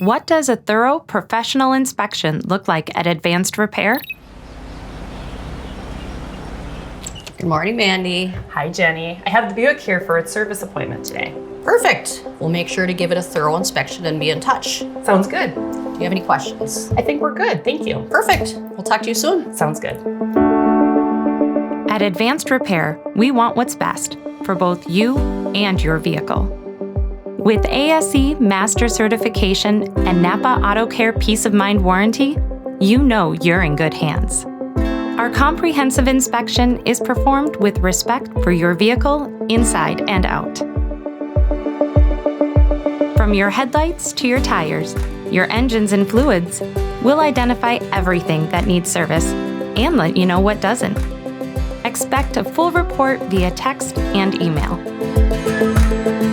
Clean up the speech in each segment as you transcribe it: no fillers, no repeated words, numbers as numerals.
What does a thorough professional inspection look like at Advanced Repair? Good morning, Mandy. Hi, Jenny. I have the Buick here for its service appointment today. Perfect. We'll make sure to give it a thorough inspection and be in touch. Sounds good. Do you have any questions? I think we're good. Thank you. Perfect. We'll talk to you soon. Sounds good. At Advanced Repair, we want what's best for both you and your vehicle. With ASE Master Certification and Napa Auto Care Peace of Mind Warranty, you know you're in good hands. Our comprehensive inspection is performed with respect for your vehicle inside and out. From your headlights to your tires, your engines and fluids, we'll identify everything that needs service and let you know what doesn't. Expect a full report via text and email.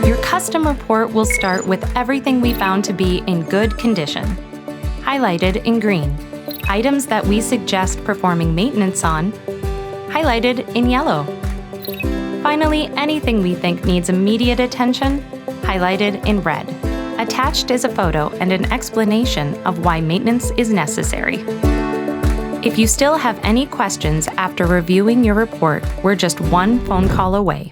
Your custom report will start with everything we found to be in good condition, highlighted in green. Items that we suggest performing maintenance on, highlighted in yellow. Finally, anything we think needs immediate attention, highlighted in red. Attached is a photo and an explanation of why maintenance is necessary. If you still have any questions after reviewing your report, we're just one phone call away.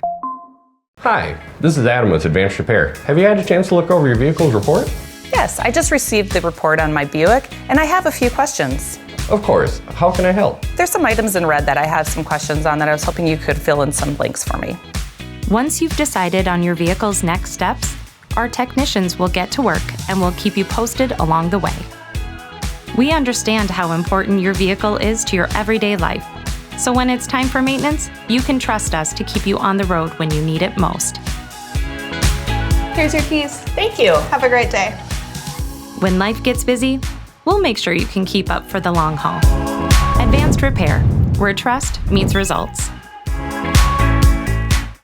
Hi, this is Adam with Advanced Repair. Have you had a chance to look over your vehicle's report? Yes, I just received the report on my Buick, and I have a few questions. Of course. How can I help? There's some items in red that I have some questions on that I was hoping you could fill in some blanks for me. Once you've decided on your vehicle's next steps, our technicians will get to work and will keep you posted along the way. We understand how important your vehicle is to your everyday life, so when it's time for maintenance, you can trust us to keep you on the road when you need it most. Here's your keys. Thank you. Have a great day. When life gets busy, we'll make sure you can keep up for the long haul. Advanced Repair, where trust meets results.